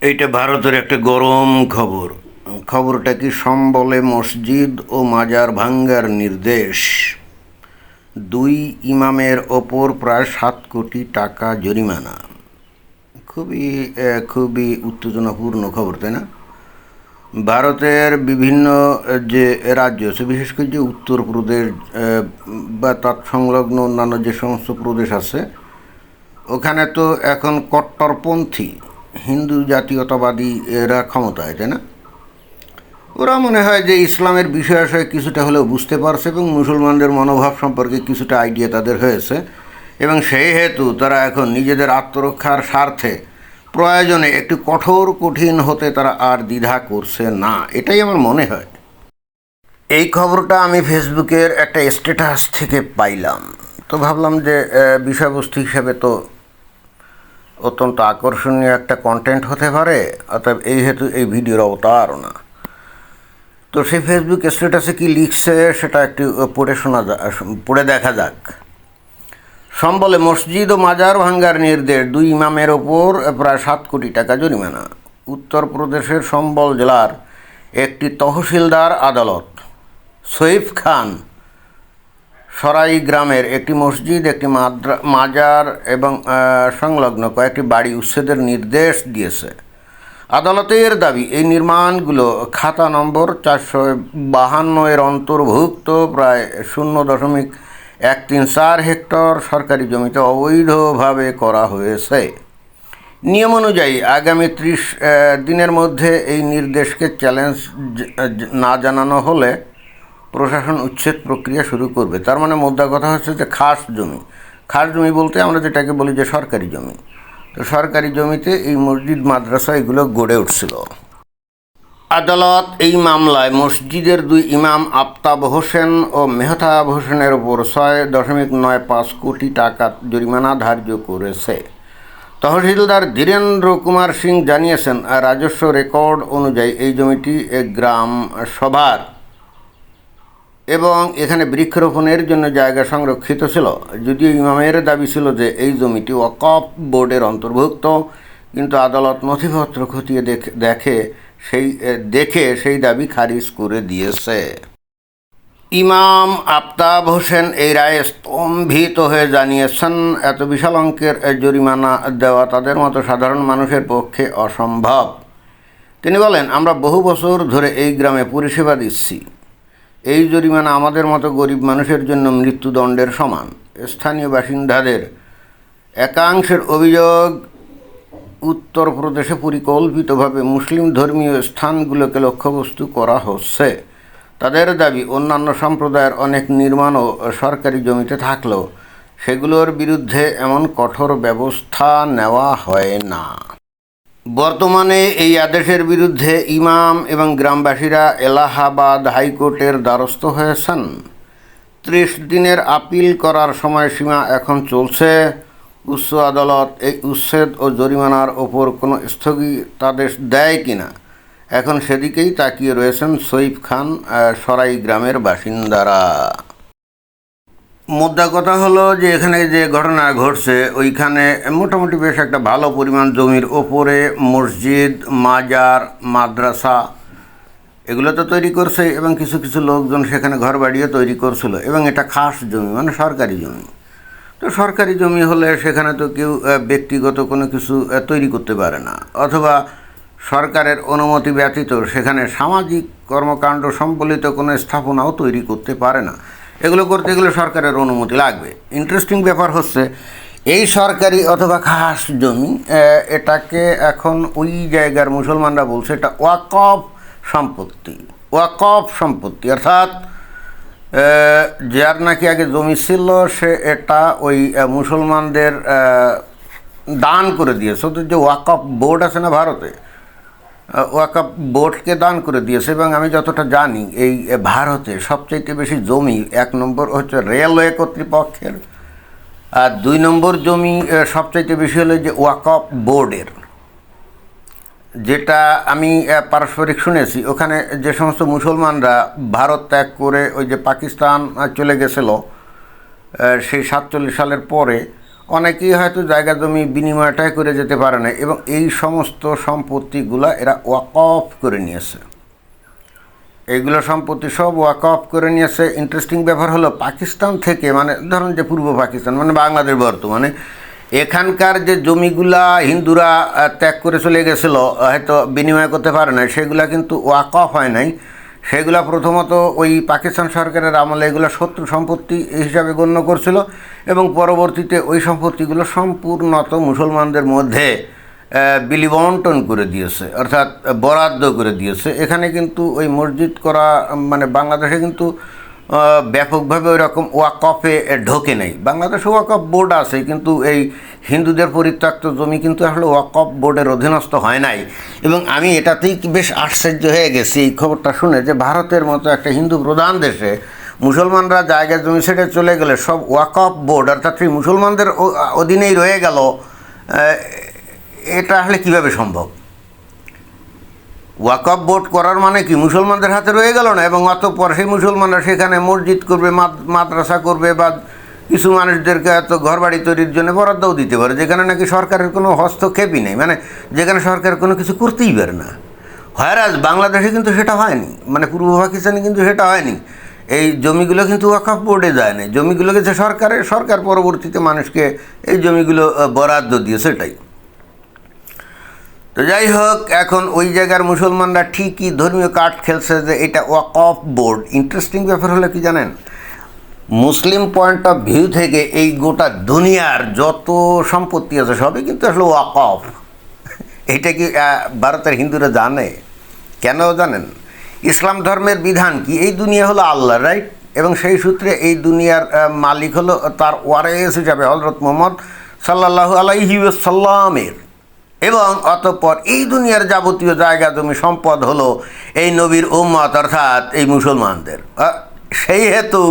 এইটা ভারতের একটা গরম খবর। খবরটা কি সম্বলে মসজিদ ও মাজার ভাঙ্গার নির্দেশ, দুই ইমামের ওপর প্রায় 7 কোটি টাকা জরিমানা। খুবই খুবই উত্তেজনাপূর্ণ খবর, তাই না? ভারতের বিভিন্ন যে রাজ্য আছে, বিশেষ করে যে উত্তরপ্রদেশ বা তৎসংলগ্ন অন্যান্য যে সমস্ত প্রদেশ আছে, ওখানে তো এখন কট্টরপন্থী হিন্দু জাতীয়তাবাদী এরা ক্ষমতায়, তাই না? ওরা মনে হয় যে ইসলামের বিষয় আশয় কিছুটা হলেও বুঝতে পারছে এবং মুসলমানদের মনোভাব সম্পর্কে কিছুটা আইডিয়া তাদের হয়েছে, এবং সেই হেতু তারা এখন নিজেদের আত্মরক্ষার স্বার্থে প্রয়োজনে একটু কঠিন হতে তারা আর দ্বিধা করছে না, এটাই আমার মনে হয়। এই খবরটা আমি ফেসবুকের একটা স্ট্যাটাস থেকে পাইলাম, তো ভাবলাম যে বিষয়বস্তু হিসাবে তো অত্যন্ত আকর্ষণীয় একটা কন্টেন্ট হতে পারে, অতএব এই হেতু এই ভিডিওর অবতারণা। তো সেই ফেসবুক স্ট্যাটাসে কি লিখছে সেটা একটু পড়ে দেখা যাক। সম্বলে মসজিদ ও মাজার ভাঙ্গার নির্দেশ, দুই ইমামের ওপর প্রায় 7 কোটি টাকা জরিমানা। উত্তরপ্রদেশের সম্বল জেলার একটি তহসিলদার আদালত সইফ খান সরাই গ্রামের একটি মসজিদ, একটি মাজার এবং সংলগ্ন কয়েকটি বাড়ি উচ্ছেদের নির্দেশ দিয়েছে। আদালতের দাবি, এই নির্মাণগুলো খাতা নম্বর 452 অন্তর্ভুক্ত প্রায় 0.134 হেক্টর সরকারি জমিতে অবৈধভাবে করা হয়েছে। নিয়ম অনুযায়ী আগামী 30 দিনের মধ্যে এই নির্দেশকে চ্যালেঞ্জ না জানানো হলে প্রশাসন উচ্ছেদ প্রক্রিয়া শুরু করবে। তার মানে মোদ্দা কথা হচ্ছে যে খাস জমি বলতে আমরা যেটাকে বলি যে সরকারি জমি, তো সরকারি জমিতে এই মসজিদ মাদ্রাসা এগুলো গড়ে উঠছিল। আদালত এই মামলায় মসজিদের দুই ইমাম আফতাব হোসেন ও মেহতাব হোসেনের ওপর 6.95 কোটি টাকা জরিমানা ধার্য করেছে। তহসিলদার ধীরেন্দ্র কুমার সিং জানিয়েছেন, রাজস্ব রেকর্ড অনুযায়ী এই জমিটি গ্রাম সভার এবং এখানে বৃক্ষরোপণের জন্য জায়গা সংরক্ষিত ছিল। যদিও ইমামের দাবি ছিল যে এই জমিটি ওয়াকফ বোর্ডের অন্তর্ভুক্ত, কিন্তু আদালত নথিপত্র খতিয়ে দেখে সেই দাবি খারিজ করে দিয়েছে। ইমাম আফতাব হোসেন এই রায়ে স্তম্ভিত হয়ে জানিয়েছেন, এত বিশাল অঙ্কের জরিমানা দেওয়া তাদের মতো সাধারণ মানুষের পক্ষে অসম্ভব। তিনি বলেন, আমরা বহু বছর ধরে এই গ্রামে পরিষেবা দিচ্ছি। এই জরিমানা আমাদের মতো গরিব মানুষের জন্য মৃত্যুদণ্ডের সমান। স্থানীয় বাসিন্দাদের একাংশের অভিযোগ, উত্তরপ্রদেশে পরিকল্পিতভাবে মুসলিম ধর্মীয় স্থানগুলোকে লক্ষ্যবস্তু করা হচ্ছে। তাদের দাবি, অন্যান্য সম্প্রদায়ের অনেক নির্মাণও সরকারি জমিতে থাকলেও সেগুলোর বিরুদ্ধে এমন কঠোর ব্যবস্থা নেওয়া হয় না। বর্তমানে এই আদেশের বিরুদ্ধে ইমাম এবং গ্রামবাসীরা এলাহাবাদ হাইকোর্টের দ্বারস্থ হয়েছেন। 30 দিনের আপিল করার সময়সীমা এখন চলছে। উচ্চ আদালত এই উচ্ছেদ ও জরিমানার ওপর কোনো স্থগিতাদেশ দেয় কিনা এখন সেদিকেই তাকিয়ে রয়েছেন সইফ খান সরাই গ্রামের বাসিন্দারা। মোদ্দা কথা হলো যে এখানে যে ঘটনা ঘটছে ওইখানে মোটামুটি বেশ একটা ভালো পরিমাণ জমির ওপরে মসজিদ, মাজার, মাদ্রাসা এগুলো তো তৈরি করছে, এবং কিছু কিছু লোকজন সেখানে ঘর বাড়িও তৈরি করছিল, এবং এটা খাস জমি, মানে সরকারি জমি। তো সরকারি জমি হলে সেখানে তো কেউ ব্যক্তিগত কোনো কিছু তৈরি করতে পারে না, অথবা সরকারের অনুমতি ব্যতীত সেখানে সামাজিক কর্মকাণ্ড সম্বলিত কোনো স্থাপনাও তৈরি করতে পারে না। এগুলো করতে গেলে সরকারের অনুমতি লাগবে। ইন্টারেস্টিং ব্যাপার হচ্ছে, এই সরকারি অথবা খাস জমি এটাকে এখন ওই জায়গার মুসলমানরা বলছে এটা ওয়াকফ সম্পত্তি, অর্থাৎ যার নাকি আগে জমি ছিল সে এটা ওই মুসলমানদের দান করে দিয়েছে। ওদের যে ওয়াকফ বোর্ড আছে না ভারতে, ওয়াকফ বোর্ডকে দান করে দিয়েছে। এবং আমি যতটা জানি এই ভারতে সবচাইতে বেশি জমি 1 নম্বর হচ্ছে রেলওয়ে কর্তৃপক্ষের, আর 2 নম্বর জমি সবচাইতে বেশি হলো যে ওয়াকফ বোর্ডের। যেটা আমি পারস্পরিক শুনেছি, ওখানে যে সমস্ত মুসলমানরা ভারত ত্যাগ করে ওই যে পাকিস্তান চলে গেছিল সেই 47 সালের পরে, অনেকেই হয়তো জায়গা জমি বিনিময়টাই করে যেতে পারে না, এবং এই সমস্ত সম্পত্তিগুলো এরা ওয়াকফ করে নিয়েছে। এইগুলো সম্পত্তি সব ওয়াকফ করে নিয়েছে। ইন্টারেস্টিং ব্যাপার হলো, পাকিস্তান থেকে, মানে ধরুন যে পূর্ব পাকিস্তান মানে বাংলাদেশ বর্তমানে, এখানকার যে জমিগুলা হিন্দুরা ত্যাগ করে চলে গেছিলো, হয়তো বিনিময় করতে পারে না, সেগুলা কিন্তু ওয়াকফ হয় নাই। সেগুলা প্রথমত ওই পাকিস্তান সরকারের আমলে এগুলো শত্রু সম্পত্তি হিসাবে গণ্য করছিল, এবং পরবর্তীতে ওই সম্পত্তিগুলো সম্পূর্ণত মুসলমানদের মধ্যে বিলিবন্টন করে দিয়েছে, অর্থাৎ বরাদ্দ করে দিয়েছে। এখানে কিন্তু ওই মসজিদ করা, মানে বাংলাদেশে কিন্তু ব্যাপকভাবে ওই রকম ওয়াকফে ঢোকে নেই। বাংলাদেশে ওয়াকফ বোর্ড আছে, কিন্তু এই হিন্দুদের পরিত্যক্ত জমি কিন্তু আসলে ওয়াকফ বোর্ডের অধীনস্থ হয় নাই। এবং আমি এটাতেই বেশ আশ্চর্য হয়ে গেছি এই খবরটা শুনে, যে ভারতের মতো একটা হিন্দু প্রধান দেশে মুসলমানরা জায়গা জমি ছেড়ে চলে গেলে সব ওয়াকফ বোর্ড, অর্থাৎ সেই মুসলমানদের অধীনেই রয়ে গেল। এটা আসলে কীভাবে সম্ভব? ওয়াকফ বোর্ড করার মানে কি মুসলমানদের হাতে রয়ে গেল না, এবং অতঃপর সেই মুসলমানরা সেখানে মসজিদ করবে, মাদ্রাসা করবে, বা কিছু মানুষদেরকে হয়তো ঘরবাড়ি তৈরির জন্য বরাদ্দও দিতে পারে, যেখানে নাকি সরকারের কোনো হস্তক্ষেপই নেই, মানে যেখানে সরকার কোনো কিছু করতেই পারে না। হয়রাজ বাংলাদেশে কিন্তু সেটা হয়নি, মানে পূর্ব পাকিস্তানে কিন্তু সেটা হয়নি। এই জমিগুলো কিন্তু ওয়াকফ বোর্ডে যায় না, জমিগুলো গেছে সরকারের, সরকার পরবর্তীতে মানুষকে এই জমিগুলো বরাদ্দ দিয়ে, সেটাই। তো যাই হোক, এখন ওই জায়গার মুসলমানরা ঠিকই ধর্মীয় কার্ড খেলছে যে এটা ওয়াকফ বোর্ড। ইন্টারেস্টিং ব্যাপার হলো কি জানেন, মুসলিম পয়েন্ট অফ ভিউ থেকে এই গোটা দুনিয়ার যত সম্পত্তি আছে সবই কিন্তু আসলে ওয়াকফ। এটা কি ভারতের হিন্দুরা জানে? কেন জানেন? ইসলাম ধর্মের বিধান কি, এই দুনিয়া হলো আল্লাহ, রাইট? এবং সেই সূত্রে এই দুনিয়ার মালিক হলো তার ওয়ারেস হিসাবে হযরত মুহাম্মদ সাল্লাল্লাহু আলাইহি ওয়াসাল্লামের, এবং অতঃপর এই দুনিয়ার যাবতীয় জায়গা জমি সম্পদ হলো এই নবীর উম্মত, অর্থাৎ এই মুসলমানদের। সেই হেতু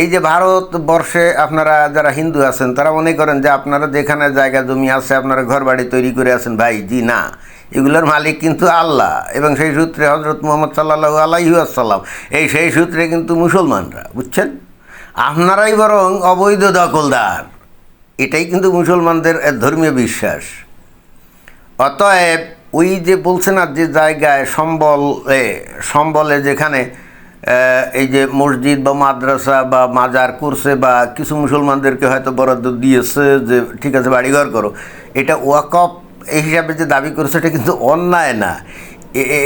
এই যে ভারতবর্ষে আপনারা যারা হিন্দু আছেন তারা মনে করেন যে আপনারা যেখানে জায়গা জমি আছে আপনারা ঘর বাড়ি তৈরি করে আছেন, ভাই জি না, এগুলোর মালিক কিন্তু আল্লাহ, এবং সেই সূত্রে হযরত মুহাম্মদ সাল্লাল্লাহু আলাইহি ওয়াসাল্লাম, সেই সূত্রে কিন্তু মুসলমানরা, বুঝছেন? আপনারাই বরং অবৈধ দখলদার, এটাই কিন্তু মুসলমানদের ধর্মীয় বিশ্বাস। অতএব ওই যে বলছে না, যে জায়গায় সম্বলে যেখানে এই যে মসজিদ বা মাদ্রাসা বা মাজার করছে, বা কিছু মুসলমানদেরকে হয়তো বরাদ্দ দিয়েছে যে ঠিক আছে বাড়িঘর করো, এটা ওয়াকফ এই হিসাবে যে দাবি করেছে এটা কিন্তু অন্যায় না।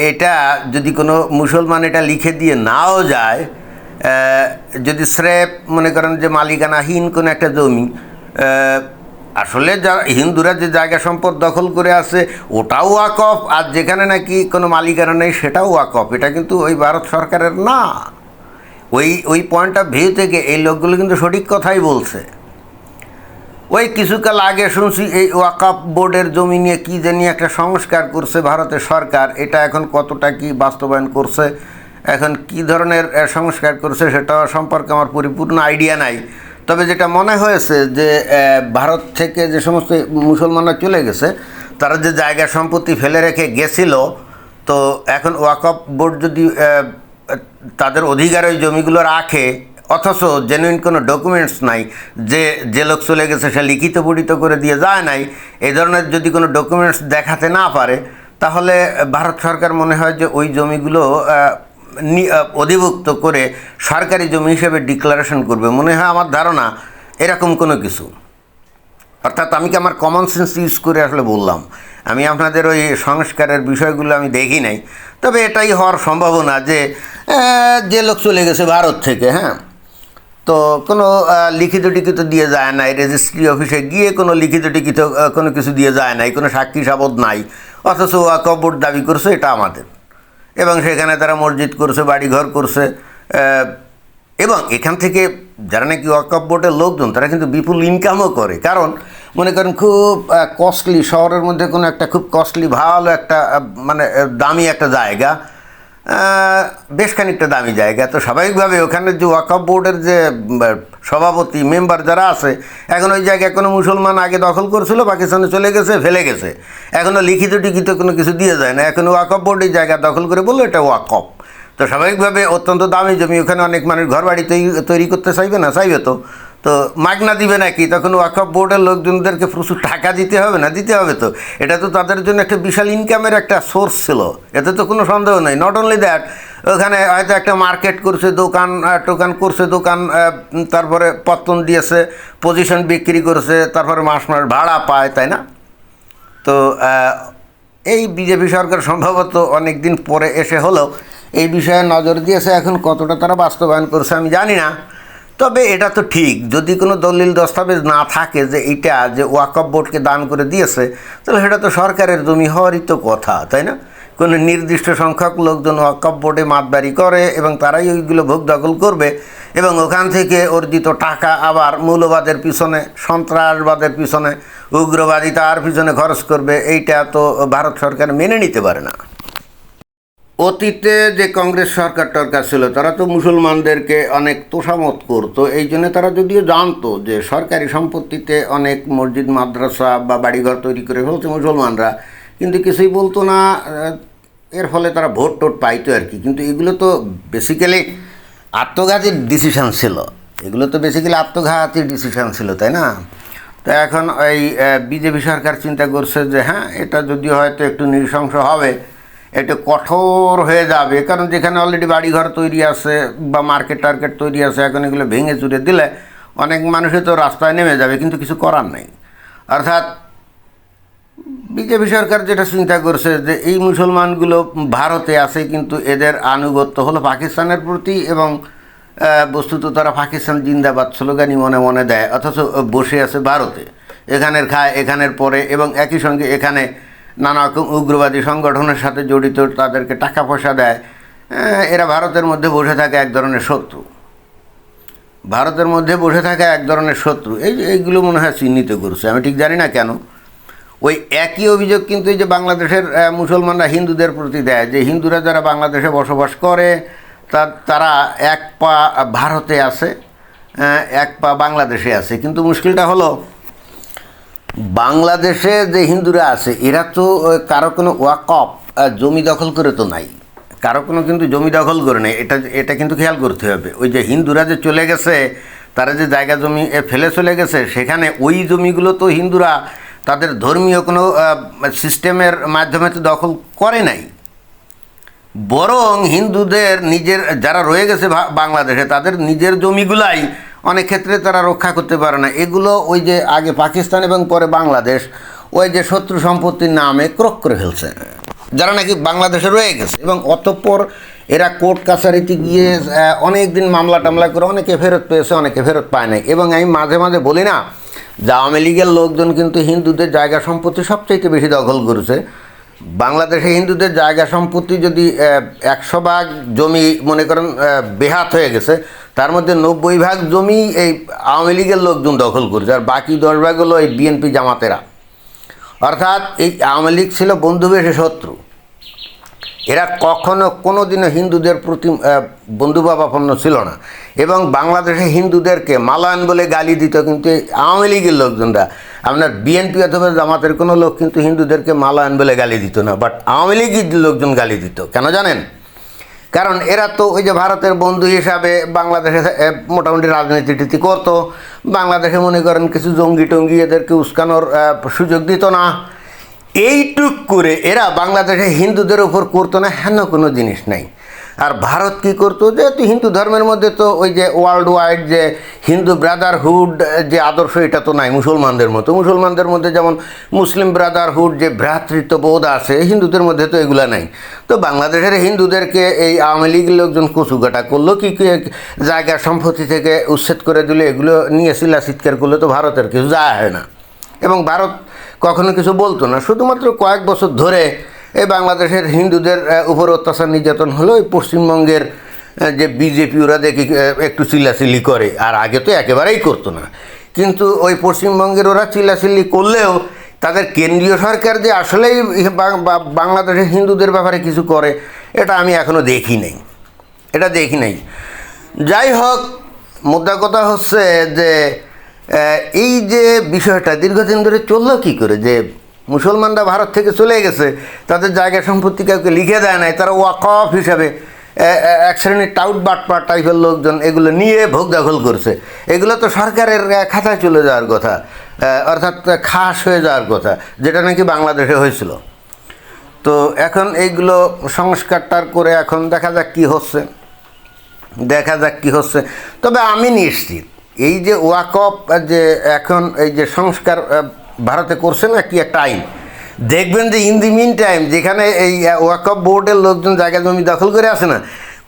এটা যদি কোনো মুসলমান এটা লিখে দিয়ে নাও যায়, যদি স্রেফ মনে করেন যে মালিকানাহীন কোনো একটা জমি, আসলে যারা হিন্দুরা যে জায়গা সম্পদ দখল করে আছে ওটাও ওয়াকফ, আর যেখানে নাকি কোনো মালিকানা নেই সেটাও ওয়াকফ। এটা কিন্তু ওই ভারত সরকারের না। ওই পয়েন্ট অফ ভিউ থেকে এই লোকগুলো কিন্তু সঠিক কথাই বলছে। ওই কিছুকাল আগে শুনছি এই ওয়াকফ বোর্ডের জমি নিয়ে কী জানি একটা সংস্কার করছে ভারতের সরকার, এটা এখন কতটা কি বাস্তবায়ন করছে, এখন কি ধরনের সংস্কার করছে সেটা সম্পর্কে আমার পরিপূর্ণ আইডিয়া নাই। তবে যেটা মনে হয়েছে যে ভারত থেকে যে সমস্ত মুসলমানরা চলে গেছে তারা যে জায়গা সম্পত্তি ফেলে রেখে গেছিল, তো এখন ওয়াকফ বোর্ড যদি তাদের অধিকার ওই জমিগুলো রাখে, অথচ জেনুইন কোনো ডকুমেন্টস নাই, যে লোক চলে গেছে সে লিখিত পঠিত করে দিয়ে যায় নাই, এই ধরনের যদি কোনো ডকুমেন্টস দেখাতে না পারে, তাহলে ভারত সরকার মনে হয় যে ওই জমিগুলো অধিভুক্ত করে সরকারি জমি হিসেবে ডিক্লারেশন করবে, মনে হয় আমার ধারণা এরকম কোনো কিছু। অর্থাৎ আমি কি আমার কমন সেন্স ইউজ করে আসলে বললাম, আমি আপনাদের ওই সংস্কারের বিষয়গুলো আমি দেখি নাই। তবে এটাই হওয়ার সম্ভাবনা যে লোক চলে গেছে ভারত থেকে, হ্যাঁ, তো কোনো লিখিত টিখিত দিয়ে যায় নাই, রেজিস্ট্রি অফিসে গিয়ে কোনো লিখিত টিখিত কোনো কিছু দিয়ে যায় নাই, কোনো সাক্ষী সাবধ নাই, অথচ ওয়াকফ বোর্ড দাবি করছে এটা আমাদের, এবং সেখানে তারা মসজিদ করছে, বাড়িঘর করছে, এবং এখান থেকে যারা নাকি ওয়াকফ বোর্ডের লোকজন তারা কিন্তু বিপুল ইনকামও করে। কারণ মনে করেন খুব কস্টলি শহরের মধ্যে কোনো একটা খুব কস্টলি ভালো একটা মানে দামি একটা জায়গা, বেশ খানিকটা দামি জায়গা, তো স্বাভাবিকভাবে ওখানে যে ওয়াকফ বোর্ডের যে সভাপতি মেম্বার যারা আছে, এখন ওই জায়গায় কোনো মুসলমান আগে দখল করছিল, পাকিস্তানে চলে গেছে, ফেলে গেছে, এখনও লিখিত টিখিত কোনো কিছু দিয়ে যায় না, এখন ওয়াকফ বোর্ড এই জায়গা দখল করে বললো এটা ওয়াকফ, তো স্বাভাবিকভাবে অত্যন্ত দামি জমি, ওখানে অনেক মানুষ ঘর বাড়ি তৈরি করতে চাইবে না, চাইবে তো তো মাগনা দিবে নাকি? তখন ওয়াকফ বোর্ডের লোকজনদেরকে প্রচুর টাকা দিতে হবে না? দিতে হবে তো। এটা তো তাদের জন্য একটা বিশাল ইনকামের একটা সোর্স ছিল, এতে তো কোনো সন্দেহ নেই। নট অনলি দ্যাট, ওখানে হয়তো একটা মার্কেট করছে, দোকান টোকান করছে, দোকান তারপরে পত্তন দিয়েছে, পজিশন বিক্রি করছে, তারপরে মাস মাস ভাড়া পায়, তাই না? তো এই বিজেপি সরকার সম্ভবত অনেক দিন পরে এসে হলেও এই বিষয়ে নজর দিয়েছে। এখন কতটা তারা বাস্তবায়ন করছে আমি জানি না। তবে এটা তো ঠিক, যদি কোনো দলিল দস্তাবেজ না থাকে যে এইটা যে ওয়াকফ বোর্ডকে দান করে দিয়েছে, তাহলে সেটা তো সরকারের জমি হওয়ারই তো কথা, তাই না? কোনো নির্দিষ্ট সংখ্যক লোকজন ওয়াকফ বোর্ডে মাতবাড়ি করে এবং তারাই ওইগুলো ভোগ দখল করবে এবং ওখান থেকে অর্জিত টাকা আবার মৌলবাদের পিছনে, সন্ত্রাসবাদের পিছনে, উগ্রবাদিতার পিছনে খরচ করবে। এইটা তো ভারত সরকার মেনে নিতে পারে না। অতীতে যে কংগ্রেস সরকার টরকার ছিল তারা তো মুসলমানদেরকে অনেক তোষামত করতো, এই জন্য তারা যদিও জানতো যে সরকারি সম্পত্তিতে অনেক মসজিদ মাদ্রাসা বা বাড়িঘর তৈরি করে ফেলছে মুসলমানরা, কিন্তু কিছুই বলতো না। এর ফলে তারা ভোট টোট পাইতো আর কি। কিন্তু এগুলো তো বেসিক্যালি আত্মঘাতীর ডিসিশান ছিল, ছিল, তাই না? তো এখন এই বিজেপি সরকার চিন্তা করছে যে হ্যাঁ, এটা যদি হয়তো একটু নৃশংস হবে, একটু কঠোর হয়ে যাবে, কারণ যেখানে অলরেডি বাড়িঘর তৈরি আছে বা মার্কেট টার্কেট তৈরি আছে, এখন এগুলো ভেঙে চুরে দিলে অনেক মানুষই তো রাস্তায় নেমে যাবে, কিন্তু কিছু করার নেই। অর্থাৎ বিজেপি সরকার যেটা চিন্তা করছে যে এই মুসলমানগুলো ভারতে আছে, কিন্তু এদের আনুগত্য হলো পাকিস্তানের প্রতি, এবং বস্তুত তারা পাকিস্তান জিন্দাবাদ স্লোগানই মনে মনে দেয়, অথচ বসে আছে ভারতে, এখানের খায়, এখানের পরে, এবং একই সঙ্গে এখানে নানা রকম উগ্রবাদী সংগঠনের সাথে জড়িত, তাদেরকে টাকা পয়সা দেয়। এরা ভারতের মধ্যে বসে থাকে এক ধরনের শত্রু, এইগুলো মনে হয় চিহ্নিত করছে। আমি ঠিক জানি না কেন। ওই একই অভিযোগ কিন্তু এই যে বাংলাদেশের মুসলমানরা হিন্দুদের প্রতি দেয়, যে হিন্দুরা যারা বাংলাদেশে বসবাস করে তারা এক পা ভারতে আছে, এক পা বাংলাদেশে আছে। কিন্তু মুশকিলটা হলো, বাংলাদেশে যে হিন্দুরা আছে এরা তো কারো কোনো ওয়াকফ জমি দখল করে তো নাই, কিন্তু জমি দখল করে নেই। এটা কিন্তু খেয়াল করতে হবে। ওই যে হিন্দুরা যে চলে গেছে, তারা যে জায়গা জমি ফেলে চলে গেছে, সেখানে ওই জমিগুলো তো হিন্দুরা তাদের ধর্মীয় কোনো সিস্টেমের মাধ্যমে তো দখল করে নাই, বরং হিন্দুদের নিজের যারা রয়ে গেছে বাংলাদেশে, তাদের নিজের জমিগুলাই অনেক ক্ষেত্রে তারা রক্ষা করতে পারে না। এগুলো ওই যে আগে পাকিস্তান এবং পরে বাংলাদেশ ওই যে শত্রু সম্পত্তির নামে ক্রয় করে ফেলছে, যারা নাকি বাংলাদেশে রয়ে গেছে, এবং অতঃপর এরা কোর্ট কাছারিতে গিয়ে অনেক দিন মামলা টামলা করে অনেকে ফেরত পেয়েছে, অনেকে ফেরত পায় নাই। এবং আমি মাঝে মাঝে বলি না যে আওয়ামী লীগের লোকজন কিন্তু হিন্দুদের জায়গা সম্পত্তি সবচাইতে বেশি দখল করেছে। বাংলাদেশে হিন্দুদের জায়গা সম্পত্তি যদি 100 ভাগ জমি মনে করেন বেহাত হয়ে গেছে, তার মধ্যে 90 ভাগ জমি এই আওয়ামী লীগের লোকজন দখল করেছে, আর বাকি 10 ভাগ হলো এই বিএনপি জামাতেরা। অর্থাৎ এই আওয়ামী লীগ ছিল বন্ধুবেশে শত্রু। এরা কখনো কোনো দিনও হিন্দুদের প্রতি বন্ধুভাবাপন্ন ছিল না, এবং বাংলাদেশে হিন্দুদেরকে মালায়ন বলে গালি দিত। কিন্তু এই আওয়ামী লীগের লোকজনরা, আপনার বিএনপি অথবা জামাতের কোনো লোক কিন্তু হিন্দুদেরকে মালায়ন বলে গালি দিত না, বাট আওয়ামী লীগের লোকজন গালি দিত। কেন জানেন? কারণ এরা তো ওই যে ভারতের বন্ধু হিসাবে বাংলাদেশে মোটামুটি রাজনীতি করতো। বাংলাদেশে মনে করেন কিছু জঙ্গি টঙ্গি এদেরকে উস্কানোর সুযোগ দিত না। এইটুক করে এরা বাংলাদেশে হিন্দুদের উপর করতো না হেন কোনো জিনিস নাই। আর ভারত কী করতো, যেহেতু হিন্দু ধর্মের মধ্যে তো ওই যে ওয়ার্ল্ড ওয়াইড যে হিন্দু ব্রাদারহুড যে আদর্শ, এটা তো নাই মুসলমানদের মতো। মুসলমানদের মধ্যে যেমন মুসলিম ব্রাদারহুড যে ভ্রাতৃত্ববোধ আছে, হিন্দুদের মধ্যে তো এগুলো নাই। তো বাংলাদেশের হিন্দুদেরকে এই আওয়ামী লীগের লোকজন কচুকাটা করলো, কি জায়গা সম্পত্তি থেকে উচ্ছেদ করে দিলে, এগুলো নিয়ে চিৎকার করলে তো ভারতের কিছু যায় হয় না, এবং ভারত কখনো কিছু বলতো না। শুধুমাত্র কয়েক বছর ধরে এই বাংলাদেশের হিন্দুদের উপর অত্যাচার নির্যাতন হলো ওই পশ্চিমবঙ্গের যে বিজেপি, ওরা দেখি একটু চিল্লাচিল্লি করে, আর আগে তো একেবারেই করতো না। কিন্তু ওই পশ্চিমবঙ্গের ওরা চিল্লাচিল্লি করলেও তাদের কেন্দ্রীয় সরকার যে আসলেই বাংলাদেশের হিন্দুদের ব্যাপারে কিছু করে, এটা আমি এখনও দেখি নাই। যাই হোক, মোদ্দা কথা হচ্ছে যে এই যে বিষয়টা দীর্ঘদিন ধরে চললো কী করে, যে মুসলমানরা ভারত থেকে চলে গেছে, তাদের জায়গা সম্পত্তি কাউকে লিখে দেয় নাই, তারা ওয়াকফ হিসাবে এক শ্রেণীর টাউট বাটপার টাইপের লোকজন এগুলো নিয়ে ভোগ দখল করছে। এগুলো তো সরকারের খাতায় চলে যাওয়ার কথা, অর্থাৎ খাস হয়ে যাওয়ার কথা, যেটা নাকি বাংলাদেশে হয়েছিল। তো এখন এইগুলো সংস্কারটার করে এখন দেখা যাক কী হচ্ছে। তবে আমি নিশ্চিত এই যে ওয়াকফ যে এখন এই যে সংস্কার ভারতে করছে না কি একটা আইন, দেখবেন যে ইন দি মিন টাইম যেখানে এই ওয়াকফ বোর্ডের লোকজন জায়গা জমি দখল করে আছে না,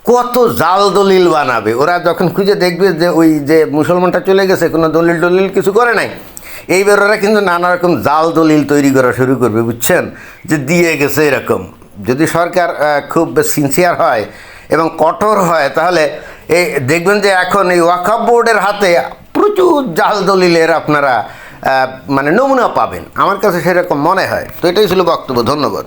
কত জাল দলিল বানাবে। ওরা যখন খুঁজে দেখবে যে ওই যে মুসলমানটা চলে গেছে, কোনো দলিল কিছু করে নাই, এইবার ওরা কিন্তু নানা রকম জাল দলিল তৈরি করা শুরু করবে, বুঝছেন, যে দিয়ে গেছে এরকম। যদি সরকার খুব সিনসিয়ার হয় এবং কঠোর হয়, তাহলে এই দেখবেন যে এখন এই ওয়াকফ বোর্ডের হাতে প্রচুর জাল দলিলের আপনারা মানে নমুনা পাবেন। আমার কাছে সেরকম মনে হয়। তো এটাই ছিল বক্তব্য। ধন্যবাদ।